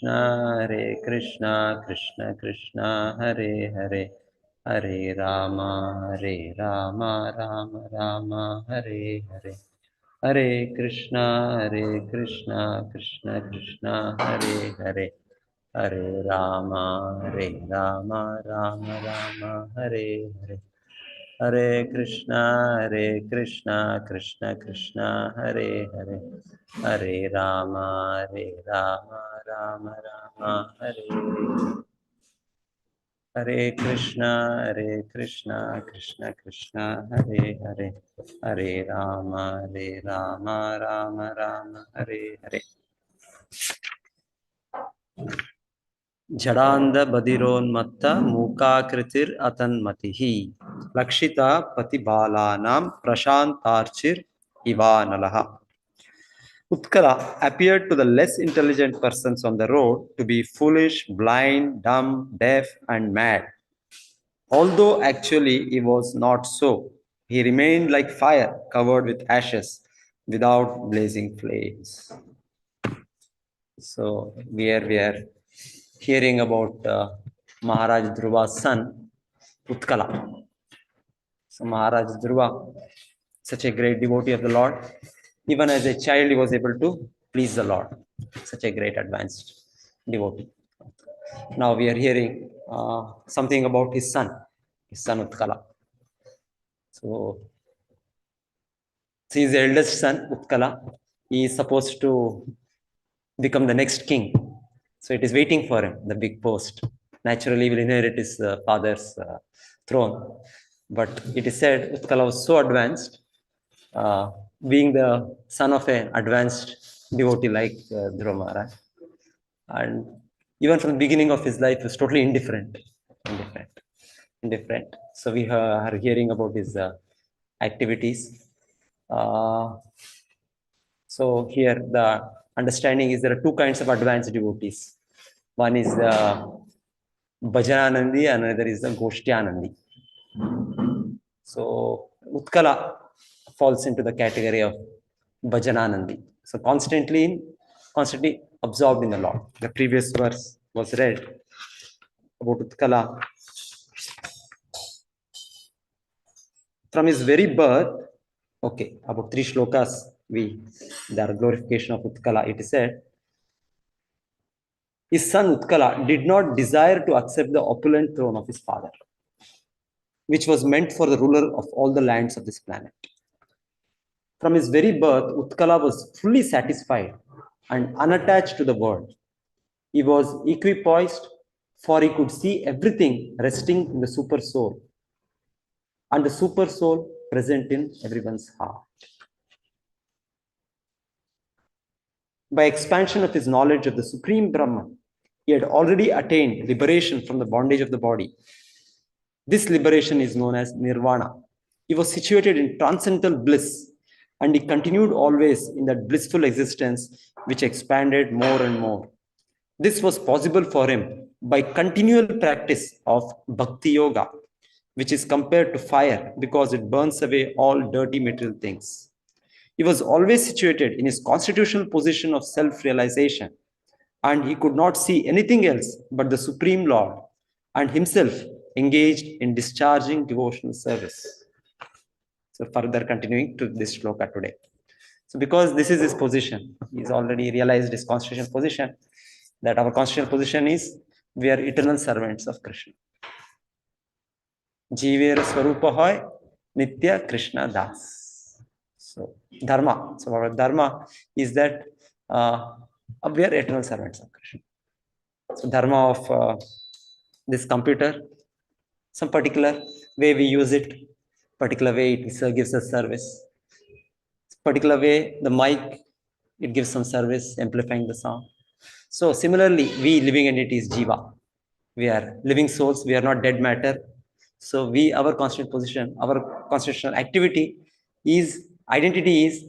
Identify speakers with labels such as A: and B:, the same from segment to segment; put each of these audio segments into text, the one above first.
A: Hare Krishna, Krishna Krishna, Hare Hare, Hare Rama, Rama Rama, Hare Hare. Hare Krishna, Krishna Krishna, Hare Hare, Hare Rama, Rama Rama, Hare Hare. Hare Krishna, Krishna Krishna, Hare Hare, Hare Rama, Rama Rama, Hare Hare. Hare Krishna, Krishna Krishna, Hare Hare, Hare Rama, Rama Rama, Hare Hare. Jadanda Badironmatta Mukakritir Atanmatihi Lakshita Patibalanam Prashantarchir Ivanalaha. Utkala appeared to the less intelligent persons on the road to be foolish, blind, dumb, deaf, and mad. Although actually he was not so. He remained like fire covered with ashes without blazing flames. So we are hearing about Maharaj Dhruva's son, Utkala. So Maharaj Dhruva, such a great devotee of the Lord, even as a child he was able to please the Lord. Such a great advanced devotee. Now we are hearing something about his son Utkala. So his eldest son, Utkala, he is supposed to become the next king. So it is waiting for him, the big post. Naturally, he will inherit his father's throne. But it is said Utkala was so advanced, being the son of an advanced devotee like Dhruva Maharaj. And even from the beginning of his life, he was totally indifferent. So we are hearing about his activities. So here the understanding is there are two kinds of advanced devotees. One is the Bhajananandi and another is the Goshtyanandi. So Utkala falls into the category of Bhajananandi. So constantly absorbed in the Lord. The previous verse was read about Utkala. From his very birth, okay, about 3 shlokas, there are glorification of Utkala. It is said, his son Utkala did not desire to accept the opulent throne of his father, which was meant for the ruler of all the lands of this planet. From his very birth, Utkala was fully satisfied and unattached to the world. He was equipoised, for he could see everything resting in the super soul, and the super soul present in everyone's heart. By expansion of his knowledge of the Supreme Brahman, he had already attained liberation from the bondage of the body. This liberation is known as nirvana. He was situated in transcendental bliss, and he continued always in that blissful existence which expanded more and more. This was possible for him by continual practice of bhakti yoga, which is compared to fire because it burns away all dirty material things. He was always situated in his constitutional position of self-realization, and he could not see anything else but the Supreme Lord and himself engaged in discharging devotional service. So further continuing to this shloka today. So because this is his position, he's already realized his constitutional position, that our constitutional position is we are eternal servants of Krishna. Jivera Swarupa Hoy Nitya Krishna Das. So Dharma. So our Dharma is that we are eternal servants of Krishna. So Dharma of this computer, some particular way we use it, particular way it gives us service. Particular way, the mic, it gives some service, amplifying the sound. So similarly, we living entities, Jiva, we are living souls, we are not dead matter. So our constitutional position, our constitutional activity is, identity is,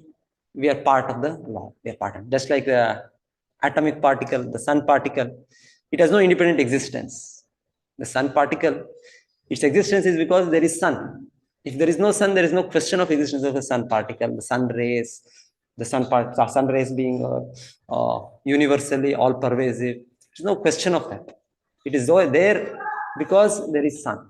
A: we are part of the law. We are part of, just like the atomic particle, the sun particle, it has no independent existence. The sun particle, its existence is because there is sun. If there is no sun, there is no question of existence of the sun particle, the sun rays, sun rays being universally all pervasive. There's no question of that. It is there because there is sun.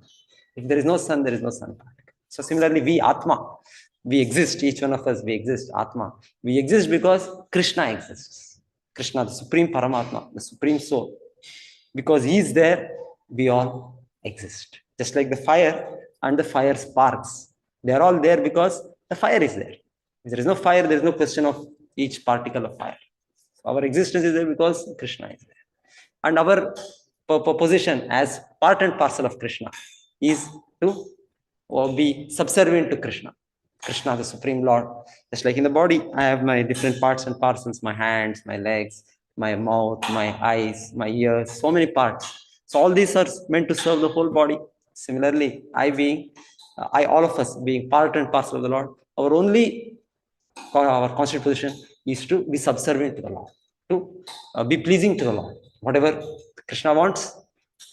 A: If there is no sun, there is no sun particle. So similarly, we Atma, we exist, each one of us, we exist, Atma. We exist because Krishna exists. Krishna, the Supreme Paramatma, the Supreme Soul. Because he is there, we all exist. Just like the fire and the fire sparks. They are all there because the fire is there. If there is no fire, there is no question of each particle of fire. So our existence is there because Krishna is there. And our position as part and parcel of Krishna is to be subservient to Krishna. Krishna, the Supreme Lord. Just like in the body, I have my different parts and parcels, my hands, my legs, my mouth, my eyes, my ears, so many parts. So all these are meant to serve the whole body. Similarly, all of us being part and parcel of the Lord, our constant position is to be subservient to the Lord, to be pleasing to the Lord. Whatever Krishna wants,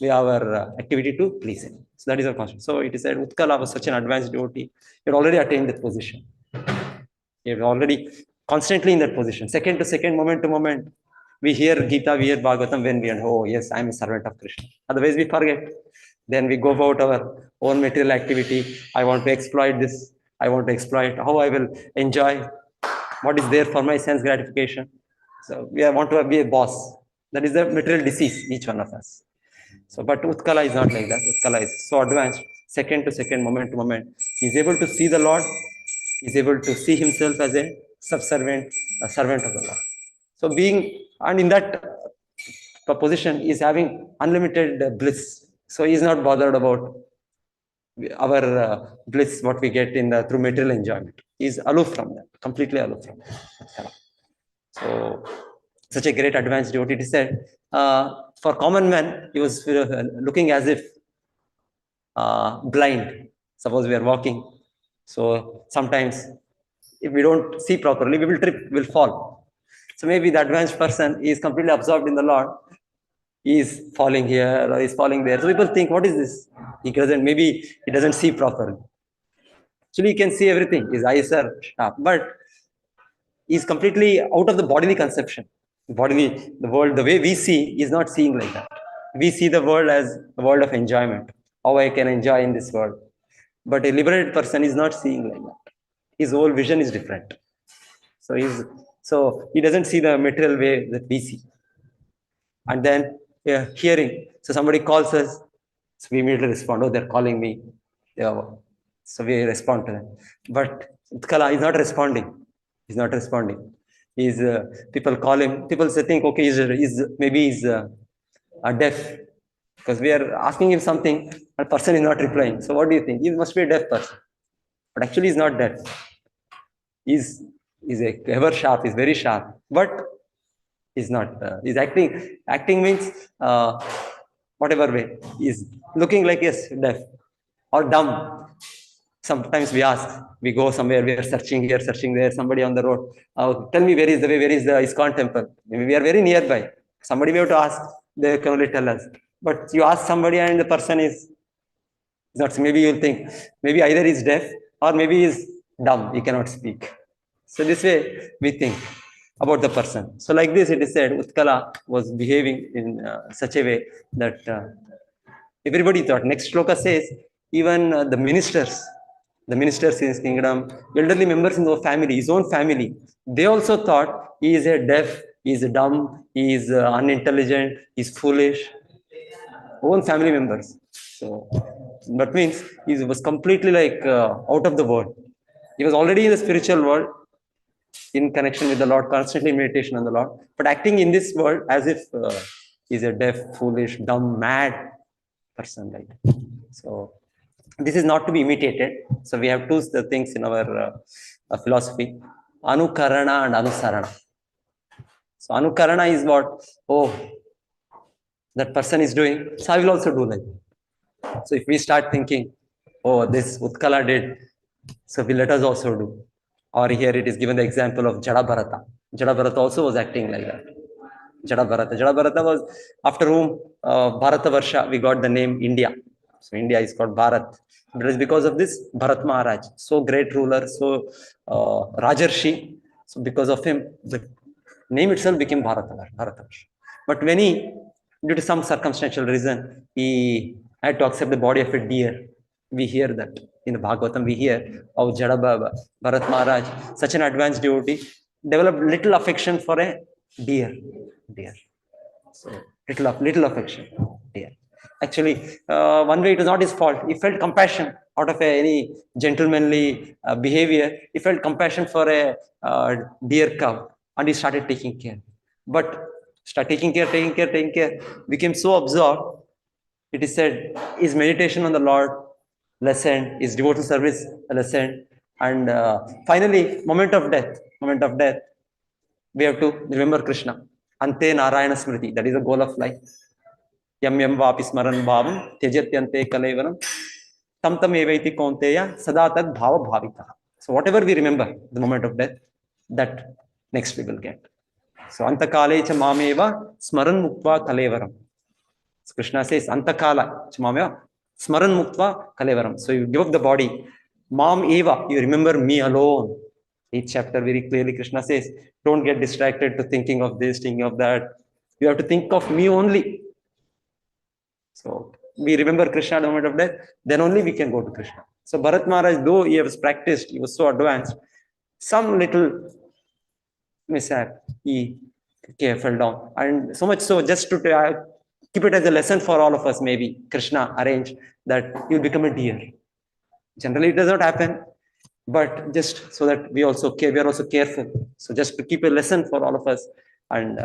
A: we have our activity to please him. So that is our constant. So it is said Utkala was such an advanced devotee. He had already attained that position. He was already constantly in that position. Second to second, moment to moment. We hear Gita, we hear Bhagavatam when we are, oh yes, I am a servant of Krishna. Otherwise we forget. Then we go about our own material activity. I want to exploit this. I want to exploit how I will enjoy what is there for my sense gratification. So we want to be a boss. That is the material disease, each one of us. So, but Utkala is not like that. Utkala is so advanced, second to second, moment to moment. He is able to see the Lord. He is able to see himself as a subservient, a servant of the Lord. So and in that position, he is having unlimited bliss. So he is not bothered about our bliss, what we get through material enjoyment. He is aloof from that, completely aloof from that. So, such a great advanced devotee, it is said, for common man, he was looking as if blind. Suppose we are walking. So sometimes if we don't see properly, we will trip, we'll fall. So maybe the advanced person is completely absorbed in the Lord. He is falling here or he's falling there. So people think, what is this? Maybe he doesn't see properly. Actually, he can see everything. His eyes are sharp, but he's completely out of the bodily conception. The world, the way we see, is not seeing like that. We see the world as a world of enjoyment. How I can enjoy in this world. But a liberated person is not seeing like that. His whole vision is different. So he doesn't see the material way that we see. And then hearing. So somebody calls us, so we immediately respond. Oh, they're calling me. So we respond to them. But Utkala is not responding. He's not responding. People call him. People think, okay, maybe he's deaf, because we are asking him something, and the person is not replying. So what do you think? He must be a deaf person, but actually he's not deaf. He's ever sharp. He's very sharp, but he's not. He's acting. Acting means whatever way. He's looking like yes, deaf or dumb. Sometimes we go somewhere, we are searching here, searching there, somebody on the road. Tell me where is the way, where is the Iskcon temple? Maybe we are very nearby. Somebody we have to ask, they can only tell us. But you ask somebody and the person is not, maybe you'll think, maybe either he's deaf or maybe he's dumb, he cannot speak. So this way we think about the person. So like this, it is said, Utkala was behaving in such a way that everybody thought. Next shloka says, even the ministers in his kingdom, elderly members in his own family, they also thought he is a deaf, he is dumb, he is unintelligent, he is foolish. Own family members. So that means he was completely like out of the world. He was already in the spiritual world, in connection with the Lord, constantly in meditation on the Lord, but acting in this world as if he's a deaf, foolish, dumb, mad person. Right? So this is not to be imitated. So we have two things in our philosophy: anukarana and anusarana. So anukarana is what? Oh, that person is doing, so I will also do like that. So if we start thinking, oh, this Utkala did, so let us also do. Or here it is given the example of Jada Bharata. Jada Bharata also was acting like that. Jada Bharata was, after whom Bharata Varsha, we got the name India. So India is called Bharat. It is because of this Bharat Maharaj, so great ruler, so Rajarshi. So because of him, the name itself became Bharata Varsha. But when he due to some circumstantial reason, he had to accept the body of a deer. We hear that in the Bhagavatam. We hear of Bharat Maharaj, such an advanced devotee, developed little affection for a deer. So little affection. Deer. Actually, one way it was not his fault. He felt compassion out of any gentlemanly behavior. He felt compassion for a deer cub, and he started taking care. But start taking care, became so absorbed. It is said his meditation on the Lord lessened, his devotional service lessened, and finally, moment of death, we have to remember Krishna. Ante Narayana Smriti, that is the goal of life. Yam yam vapi smaran bhavam, tyajatyante kalevaram, tam tam evaiti konteya, sada tad bhava bhavita. So whatever we remember, the moment of death, that next we will get. So antakale cha mameva smaran muktva kalevaram. So Krishna says, antakala cha mameva smaran muktva kalevaram. So you give up the body. Mam eva, you remember me alone. Each chapter very clearly Krishna says, don't get distracted to thinking of this, thinking of that. You have to think of me only. So we remember Krishna at the moment of death, then only we can go to Krishna. So Bharat Maharaj, though he was practiced, he was so advanced, some little mishap, he fell down. And so much so, just to keep it as a lesson for all of us, maybe Krishna arranged that you will become a deer. Generally, it does not happen, but just so that we are also careful. So just to keep a lesson for all of us and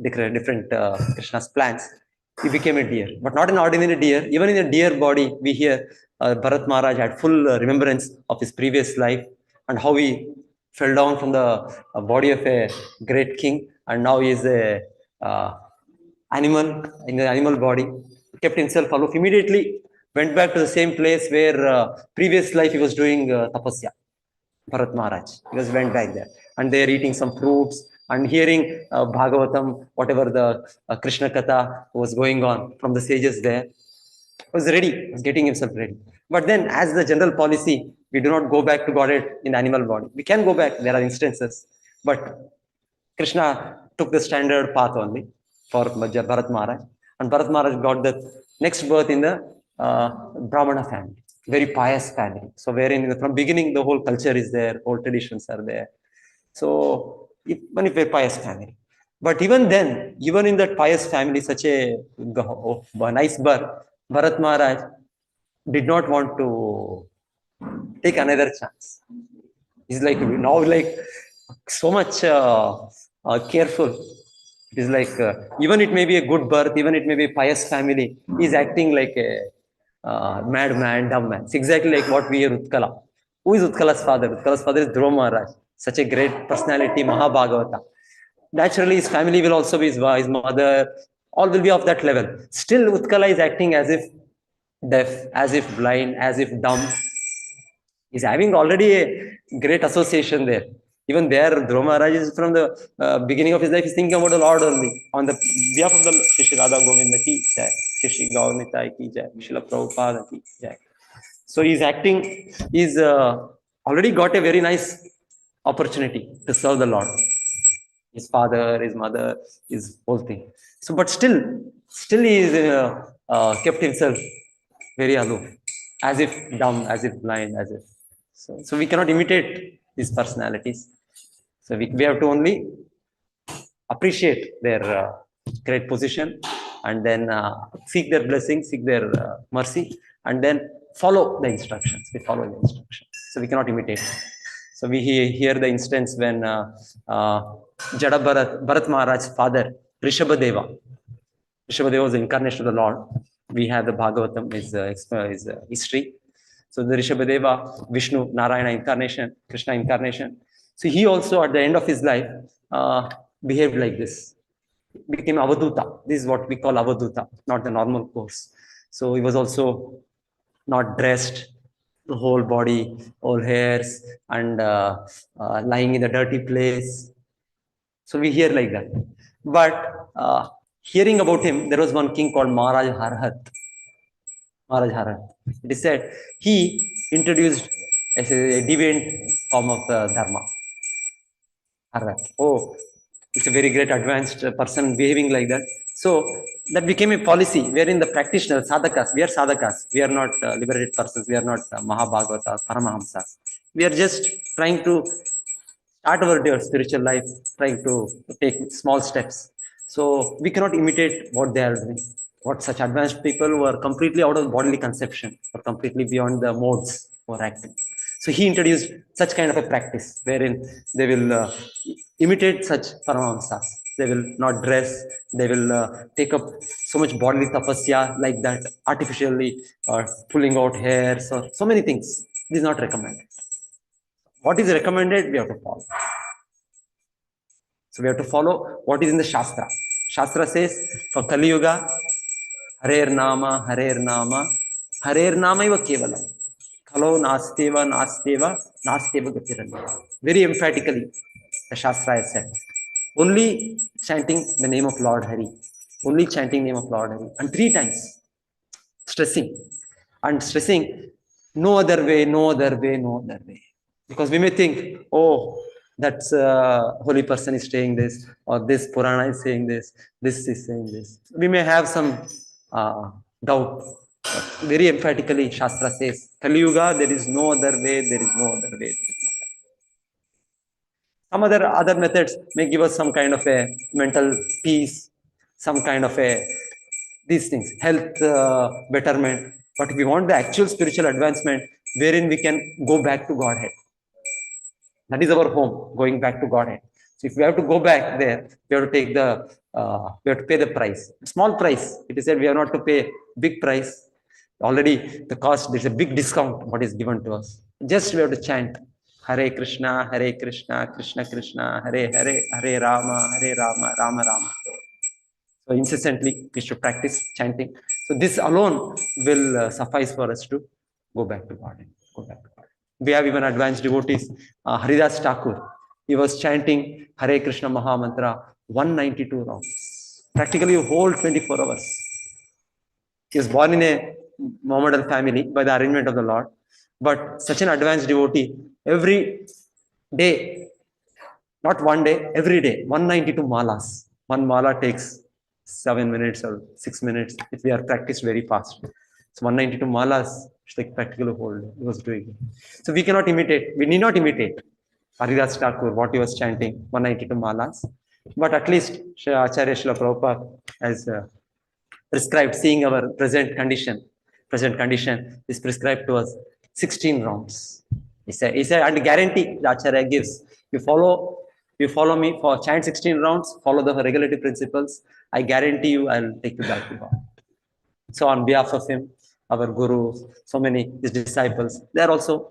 A: different Krishna's plans, he became a deer, but not an ordinary deer. Even in a deer body, we hear Bharat Maharaj had full remembrance of his previous life and how he fell down from the body of a great king, and now he is a animal in the animal body. Kept himself aloof. Immediately went back to the same place where previous life he was doing tapasya. Bharat Maharaj. He went back there, and they are eating some fruits and hearing Bhagavatam, whatever the Krishna Katha was going on from the sages there. Was ready, was getting himself ready. But then, as the general policy, we do not go back to Godhead in animal body. We can go back, there are instances, but Krishna took the standard path only for Bharat Maharaj, and Bharat Maharaj got the next birth in the Brahmana family, very pious family. So wherein from beginning the whole culture is there, whole traditions are there. So even if a pious family. But even then, even in that pious family, such a nice birth, Bharat Maharaj did not want to take another chance. He's like now so much careful. It is like even it may be a good birth, even it may be a pious family, he's acting like a madman, dumb man. It's exactly like what we hear Utkala. Who is Utkala's father? Utkala's father is Dhruva Maharaj, such a great personality, Mahabhagavata. Naturally, his family will also be his mother, all will be of that level. Still, Utkala is acting as if deaf, as if blind, as if dumb. He's having already a great association there. Even there, Dhruva Maharaj is from the beginning of his life, he's thinking about the Lord only. On the behalf of the Sri Radha Govinda ki jai, Sri Gaur ki jai, Srila Prabhupada ki jai. So he's acting, he's already got a very nice opportunity to serve the Lord. His father, his mother, his whole thing. So, but still he is kept himself very aloof, as if dumb, as if blind, as if. So we cannot imitate these personalities. So we have to only appreciate their great position, and then seek their blessing, seek their mercy, and then follow the instructions. We follow the instructions. So we cannot imitate. So we hear the instance when Bharat Maharaj's father, Rishabhadeva was the incarnation of the Lord. We have the Bhagavatam, his history. So the Rishabhadeva, Vishnu, Narayana incarnation, Krishna incarnation. So he also at the end of his life behaved like this. Became Avaduta. This is what we call Avaduta, not the normal course. So he was also not dressed, the whole body, all hairs, and lying in a dirty place. So we hear like that. But hearing about him, there was one king called Maharaj Harhat. It is said he introduced a deviant form of dharma. Harhat. Oh, it's a very great advanced person behaving like that. So that became a policy wherein the practitioners, sadhakas, we are not liberated persons, we are not Mahabhagavatas, Paramahamsas. We are just trying to start our spiritual life, trying to take small steps. So we cannot imitate what they are doing. What such advanced people who are completely out of bodily conception or completely beyond the modes or acting. So he introduced such kind of a practice wherein they will imitate such Paramahamsas. They will not dress. They will take up so much bodily tapasya like that, artificially pulling out hairs or so many things. This is not recommended. What is recommended, we have to follow. So we have to follow what is in the Shastra. Shastra says, for Kali Yuga, Harer Nama, Harer Nama iva kevalam. Kalo nasteva gatiranya. Very emphatically, the Shastra has said. Only chanting the name of Lord Hari. Only chanting name of Lord Hari. And 3 times. Stressing. And stressing, no other way, no other way, no other way. Because we may think, oh, that's holy person is saying this, or this Purana is saying this is saying this. We may have some doubt. But very emphatically, Shastra says, Kali Yuga, there is no other way, there is no other way. Some other methods may give us some kind of a mental peace, some kind of these things, health betterment. But if we want the actual spiritual advancement, wherein we can go back to Godhead. That is our home, going back to Godhead. So if we have to go back there, we have to take we have to pay the price. Small price. It is said we have not to pay big price. Already the cost, there's a big discount what is given to us. Just we have to chant Hare Krishna, Krishna Krishna, Hare Hare, Hare Rama, Rama Rama. So incessantly we should practice chanting. So this alone will suffice for us to go back to God. We have even advanced devotees. Haridas Thakur, he was chanting Hare Krishna Maha Mantra 192 rounds. Practically a whole 24 hours. He was born in a Mohammedan family by the arrangement of the Lord. But such an advanced devotee, every day, not one day, every day, 192 malas. One mala takes 7 minutes or 6 minutes if we are practiced very fast. So 192 malas, it's like practically whole day he was doing it. So we cannot imitate, we need not imitate Haridas Thakur, what he was chanting, 192 malas. But at least Acharya Srila Prabhupada has prescribed, seeing our present condition is prescribed to us 16 rounds. He said, and guarantee the Acharya gives, you follow me for chant 16 rounds, follow the regulative principles, I guarantee you I'll take you back to God. So on behalf of him, our gurus, so many his disciples, they are also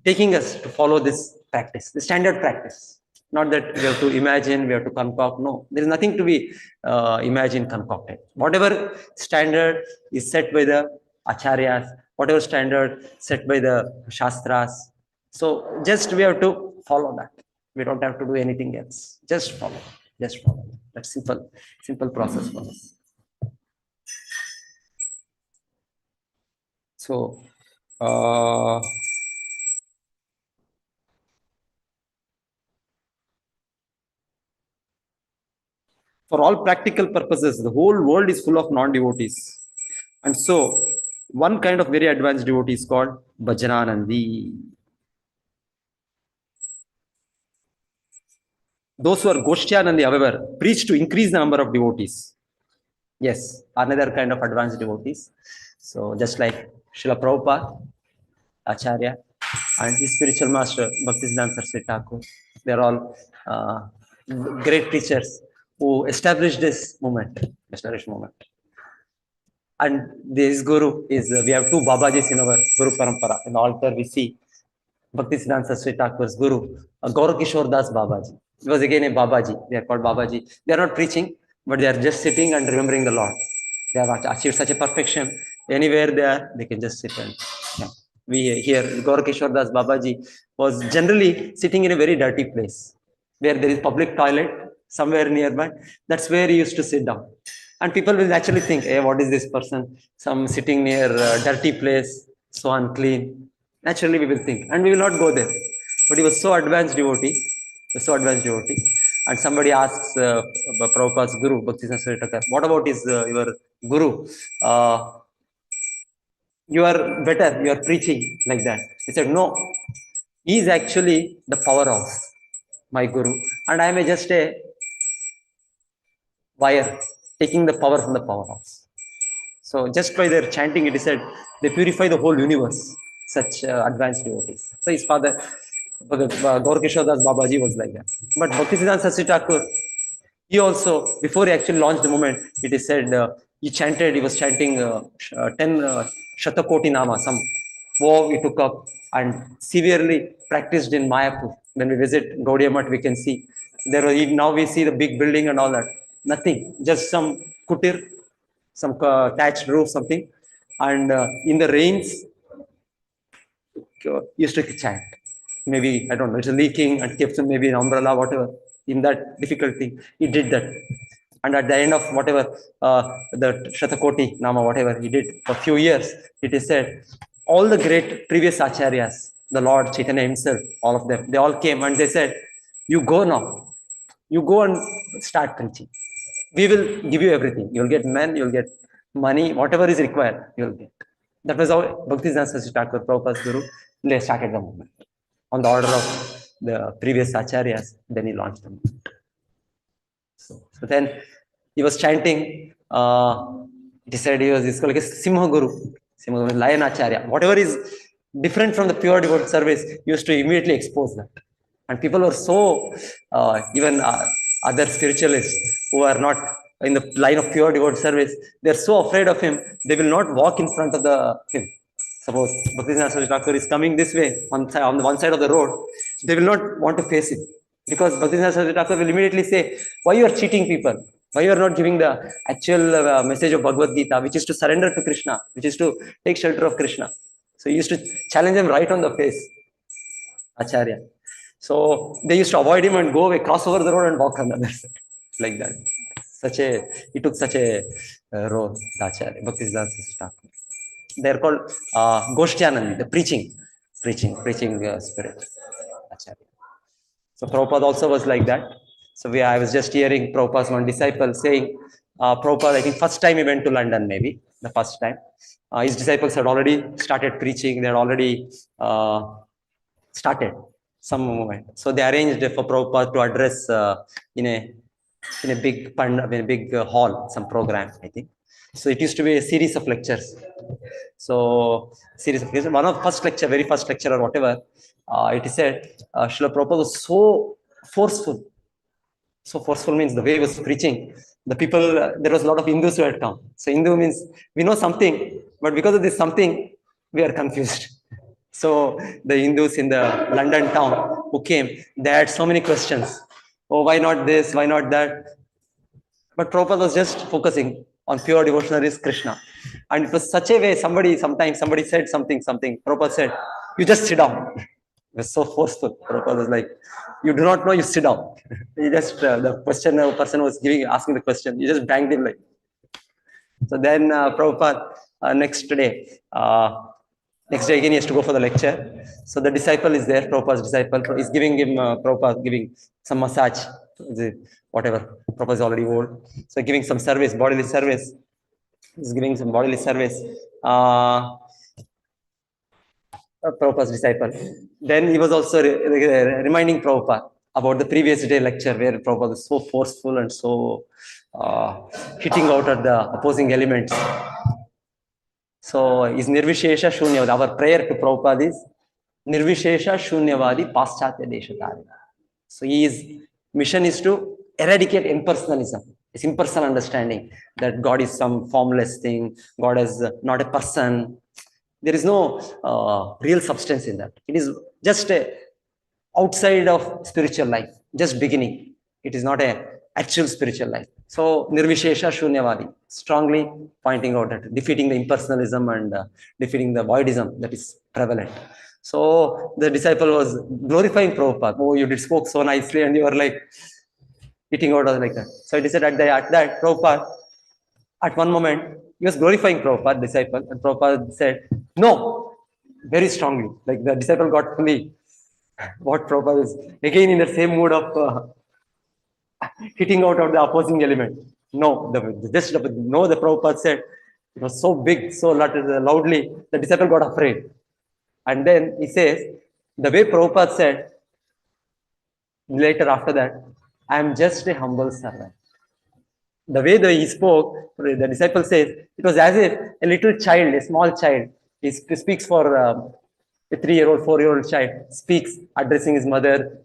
A: taking us to follow this practice, the standard practice. Not that we have to imagine, we have to concoct. No, there is nothing to be imagined, concocted. Whatever standard is set by the acharyas, whatever standard set by the shastras. So just we have to follow that. We don't have to do anything else. Just follow. That's simple process for us. So, for all practical purposes, the whole world is full of non-devotees. And so, one kind of very advanced devotee is called Bhajananandi. Those who are Goshtyanandi, however, preach to increase the number of devotees. Yes, another kind of advanced devotees. So, just like Srila Prabhupada, Acharya, and his spiritual master, Bhaktisiddhanta Saraswati Thakur, they are all great teachers who established this movement. And this guru is, we have 2 Babajis in our Guru Parampara. In the altar, we see Bhaktisiddhanta Saraswati Thakur's guru, Gaura Das Babaji. He was again a Babaji. They are called Babaji. They are not preaching, but they are just sitting and remembering the Lord. They have achieved such a perfection. Anywhere they are, they can just sit and we hear Gaura Das Babaji was generally sitting in a very dirty place where there is public toilet somewhere nearby. That's where he used to sit down. And people will naturally think, hey, what is this person? Some sitting near a dirty place, so unclean. Naturally, we will think, and we will not go there. But he was so advanced devotee, And somebody asks Prabhupada's guru, Bhaktisiddhanta Saraswati Thakur, what about your guru? You are better, you are preaching like that. He said, no, he is actually the powerhouse, my guru, and I am just a wire taking the power from the powerhouse. So just by their chanting, it is said, they purify the whole universe, such advanced devotees. So his father, Gaur Kishore Das Babaji, was like that. But Bhaktisiddhanta Saraswati Thakur, he also, before he actually launched the movement, it is said, he was chanting 10 Shatakoti Nama, some vow he took up and severely practiced in Mayapur. When we visit Gaudiya Math, we can see, now we see the big building and all that. Nothing, just some kutir, some thatched roof, something. And in the rains, used to chant. Maybe, I don't know, it's leaking and kept maybe an umbrella, whatever. In that difficult thing, he did that. And at the end of whatever, the Shatakoti Nama, whatever he did for a few years, it is said, all the great previous Acharyas, the Lord Chaitanya himself, all of them, they all came and they said, you go now. You go and start preaching. We will give you everything. You'll get men, you'll get money, whatever is required, you'll get. That was how Bhaktisiddhanta Saraswati Thakur, Prabhupada's guru, they started the movement. On the order of the previous acharyas, then he launched the movement. So then he was chanting, he said he was called like a Simha Guru, Lion Acharya. Whatever is different from the pure devout service, he used to immediately expose that. And people were so, even other spiritualists who are not in the line of pure devout service, they're so afraid of him, they will not walk in front of him. Suppose Bhaktisiddhanta Saraswati Thakur is coming this way on the one side of the road, they will not want to face him. Because Bhaktisiddhanta Saraswati Thakur will immediately say, why you are cheating people? Why you are not giving the actual message of Bhagavad Gita, which is to surrender to Krishna, which is to take shelter of Krishna. So he used to challenge them right on the face, Acharya. So they used to avoid him and go away, cross over the road and walk on the other side. Like that. He took such a role, Acharya, Bhaktisiddhanta Saraswati Thakur. They're called Goshtyanandi, the preaching spirit. Acharya. So Prabhupada also was like that. So I was just hearing Prabhupada's one disciple saying, Prabhupada, I think first time he went to London, maybe the first time. His disciples had already started preaching. They had already started some movement. So they arranged for Prabhupada to address in a big hall, some program, I think. So it used to be a series of lectures. So one of very first lecture or whatever, it is said, Srila Prabhupada was so forceful. So forceful means the way he was preaching. The people, there was a lot of Hindus who had come. So Hindu means we know something, but because of this something, we are confused. So the Hindus in the London town who came, they had so many questions. Oh, why not this? Why not that? But Prabhupada was just focusing on pure devotional is Krishna. And it was such a way, somebody said something. Prabhupada said, you just sit down. It was so forceful. Prabhupada was like, you do not know, you sit down. He just, the person was asking the question, you just banged him like. So then Prabhupada, next day again he has to go for the lecture. So the disciple is there, Prabhupada's disciple, is giving him, Prabhupada giving some massage, whatever, Prabhupada is already old. So giving some service, bodily service. He's giving some bodily service. Prabhupada's disciple. Then he was also reminding Prabhupada about the previous day lecture where Prabhupada was so forceful and so hitting out at the opposing elements. So is Nirvishesha Shunyavadi. Our prayer to Prabhupada is Nirvishesha Shunyavadi Paschatya Deshatari. So his mission is to eradicate impersonalism. It's impersonal understanding that God is some formless thing. God is not a person. There is no real substance in that. It is just a outside of spiritual life, just beginning. It is not a actual spiritual life. So Nirvishesha Shunyavadi, strongly pointing out that defeating the impersonalism and defeating the voidism that is prevalent. So the disciple was glorifying Prabhupada. Oh, you spoke so nicely, and you were like hitting out like that. So it is said at that Prabhupada, at one moment, he was glorifying Prabhupada, disciple, and Prabhupada said, no, very strongly. Like the disciple got fully what Prabhupada is again in the same mood of hitting out of the opposing element. No, the Prabhupada said, it was so big, so loudly, the disciple got afraid. And then he says, the way Prabhupada said, later after that, I am just a humble servant. The way that he spoke, the disciple says, it was as if a little child, a small child, he speaks for a 3-year-old, 4-year-old child, speaks addressing his mother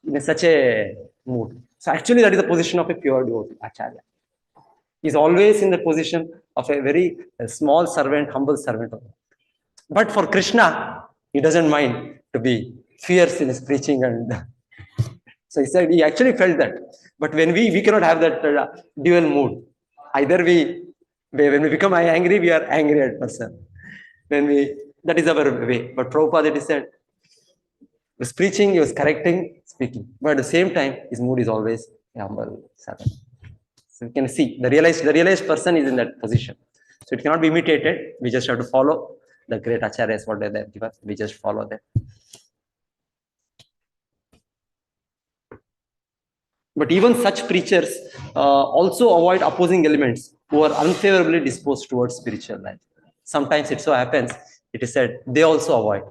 A: in such a mood. So actually that is the position of a pure devotee, Acharya. He's always in the position of a very small servant, humble servant. But for Krishna, he doesn't mind to be fierce in his preaching. And so he said he actually felt that. But when we cannot have that dual mood. Either when we become angry, we are angry at person. That is our way. But Prabhupada, he said, he was preaching, he was correcting, speaking. But at the same time, his mood is always a humble servant. So you can see the realized person is in that position. So it cannot be imitated. We just have to follow the great acharyas, what they give us. We just follow them. But even such preachers also avoid opposing elements who are unfavorably disposed towards spiritual life. Sometimes it so happens, it is said, they also avoid.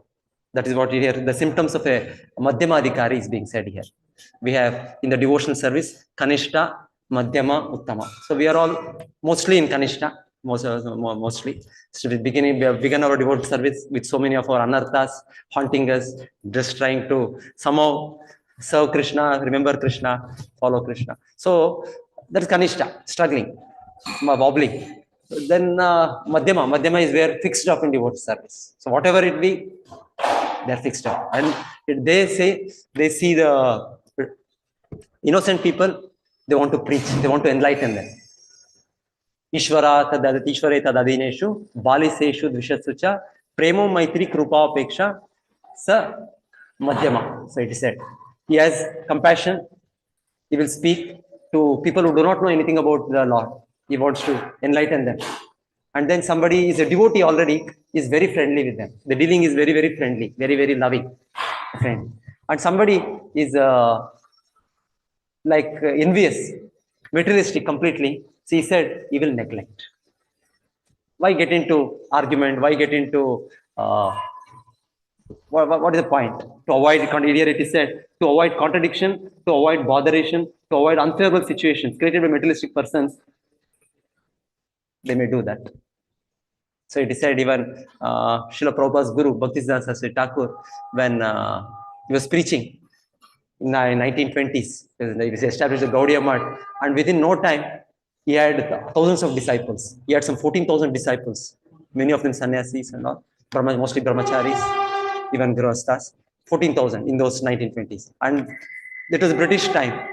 A: That is what you hear. The symptoms of a Madhyama Adhikari is being said here. We have in the devotional service, Kanishta, Madhyama, Uttama. So we are all mostly in Kanishta, mostly. So we have begun our devotional service with so many of our anarthas haunting us, just trying to somehow serve Krishna, remember Krishna, follow Krishna. So that is Kanishta, struggling, wobbling. Then Madhyama is where fixed up in devotional service. So whatever it be, they are fixed up. And they see the innocent people, they want to preach, they want to enlighten them. Ishvara tadadineshu, baliseshu dvishatsucha, premo maitri krupa apeksha, sa Madhyama. So it is said. He has compassion. He will speak to people who do not know anything about the Lord. He wants to enlighten them. And then somebody is a devotee already, is very friendly with them. The dealing is very, very friendly, very, very loving friend. And somebody is envious, materialistic completely. So he said, he will neglect. Why get into argument? Why get into what is the point? To avoid, here it is said, to avoid contradiction, to avoid botheration, to avoid unfavorable situations created by materialistic persons, they may do that. So it is said even Srila Prabhupada's Guru, Bhaktisiddhanta Saraswati Thakur, when he was preaching in the 1920s, he established the Gaudiya Math, and within no time, he had thousands of disciples. He had some 14,000 disciples, many of them sannyasis and all, mostly brahmacharis, even grihasthas, 14,000 in those 1920s. And it was British time.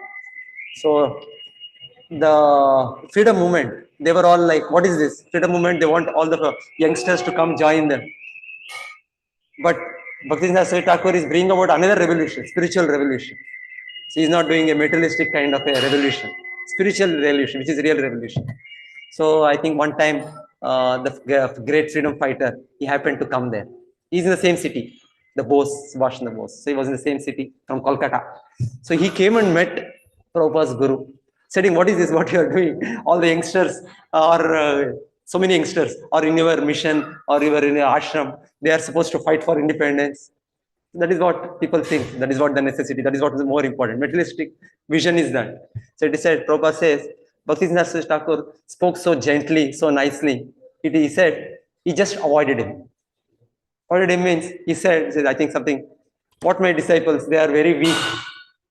A: So the freedom movement, they were all like, what is this? Freedom movement, they want all the youngsters to come join them. But Bhaktisiddhanta Saraswati Thakur is bringing about another revolution, spiritual revolution. So he's not doing a materialistic kind of a revolution, spiritual revolution, which is real revolution. So I think one time, the great freedom fighter, he happened to come there. He's in the same city, the Bose, Subhash Chandra Bose. So he was in the same city from Kolkata. So he came and met Prabhupada's Guru, saying, what is this, what you are doing? All the youngsters are, so many youngsters are in your mission or you are in your ashram. They are supposed to fight for independence. That is what people think. That is what the necessity. That is what is more important. Materialistic vision is that. So it is said, Prabhupada says, Bhaktisiddhanta Saraswati Thakur spoke so gently, so nicely. He said, he just avoided him. Avoided him means, he said, I think something, what my disciples, they are very weak.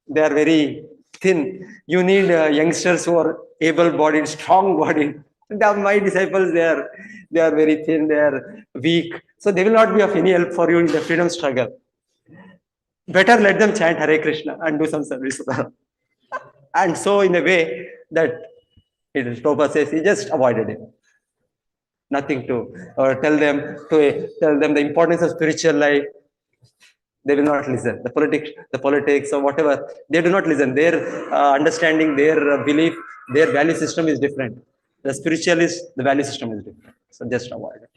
A: They are very thin. You need youngsters who are able-bodied, strong-bodied. My disciples, they are very thin, they are weak. So they will not be of any help for you in the freedom struggle. Better let them chant Hare Krishna and do some service. And so in a way that Prabhupada says, he just avoided him. Nothing to tell them the importance of spiritual life. They will not listen. The politics or whatever, they do not listen. Their understanding, their belief, their value system is different. The spiritualist, the value system is different. So just avoid it.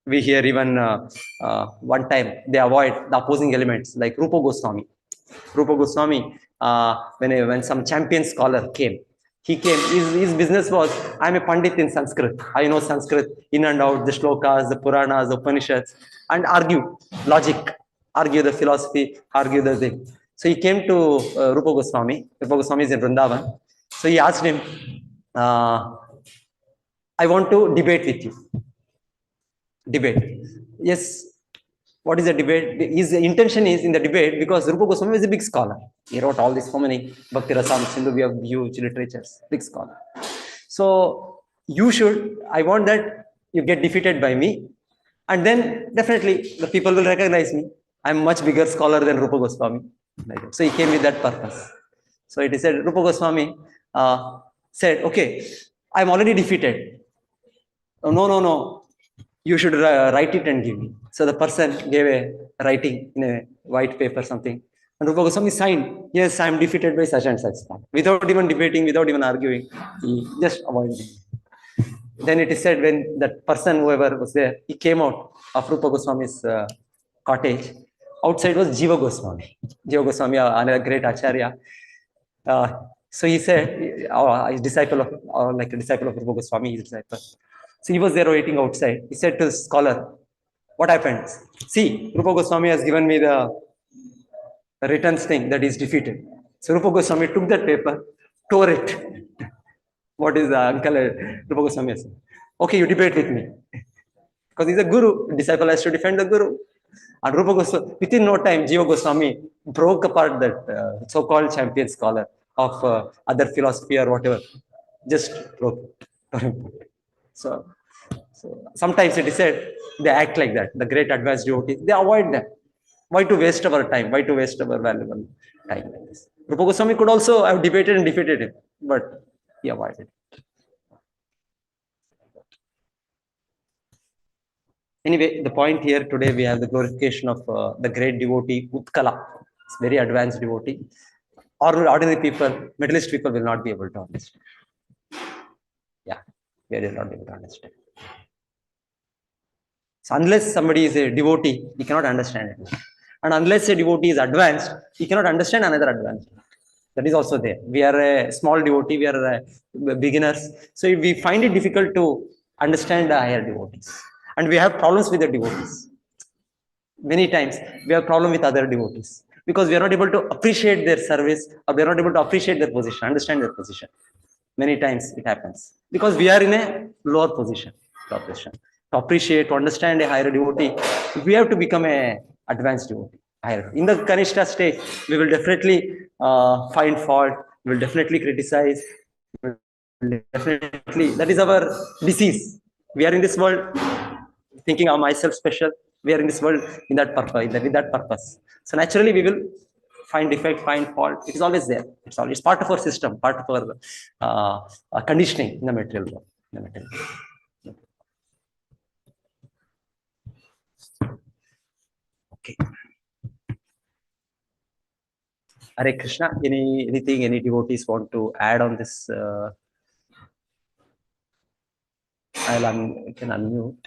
A: We hear even one time they avoid the opposing elements like Rupa Goswami. Rupa Goswami, when some champion scholar came, he came, his business was, I'm a Pandit in Sanskrit. I know Sanskrit in and out, the shlokas, the Puranas, the Upanishads, and argue logic, argue the philosophy, argue the thing. So he came to Rupa Goswami. Rupa Goswami is in Vrindavan. So he asked him, I want to debate with you. Debate. Yes. What is the debate? His intention is in the debate because Rupa Goswami is a big scholar. He wrote all this, so many Bhakti Rasam, Sindhu, we have huge literatures, big scholar. So I want that you get defeated by me, and then definitely the people will recognize me. I'm much bigger scholar than Rupa Goswami. So he came with that purpose. So it is said, Rupa Goswami said, okay, I'm already defeated. Oh, no. You should write it and give me. So the person gave a writing in a white paper, something. And Rupa Goswami signed, yes, I am defeated by such and such. Without even debating, without even arguing, he just avoided it. Then it is said when that person, whoever was there, he came out of Rupa Goswami's cottage. Outside was Jiva Goswami. Jiva Goswami, another great Acharya. So he said, a disciple of, like a disciple of Rupa Goswami, his disciple. So he was there waiting outside. He said to the scholar, what happened? See, Rupa Goswami has given me the written thing that is defeated. So Rupa Goswami took that paper, tore it. What is the uncle Rupa Goswami said? Okay, you debate with me. Because he's a guru, disciple has to defend the guru. And Rupa Goswami, within no time, Jiva Goswami broke apart that so-called champion scholar of other philosophy or whatever. Just broke it. So sometimes it is said they act like that. The great advanced devotees, they avoid them. Why to waste our time? Why to waste our valuable time like this? Rupa Goswami could also have debated and defeated him, but he avoided. Anyway, the point here today we have the glorification of the great devotee Utkala. It's very advanced devotee. Ordinary people, Middle-East people will not be able to understand. Yeah, they will not be able to understand. So unless somebody is a devotee, he cannot understand it. And unless a devotee is advanced, he cannot understand another advanced. That is also there. We are a small devotee, we are beginners. So we find it difficult to understand the higher devotees. And we have problems with the devotees. Many times we have problem with other devotees because we are not able to appreciate their service or we are not able to appreciate their position, understand their position. Many times it happens because we are in a lower position. To appreciate, to understand a higher devotee, we have to become a advanced devotee. Higher. In the Kanishta stage, we will definitely find fault, we will definitely criticize, definitely, that is our disease. We are in this world thinking of myself special. We are in this world in that purpose, with that purpose. So naturally, we will find defect, find fault. It is always there. It's part of our system, part of our conditioning in the material world. Okay. Hare Krishna. Anything any devotees want to add on this? I can unmute.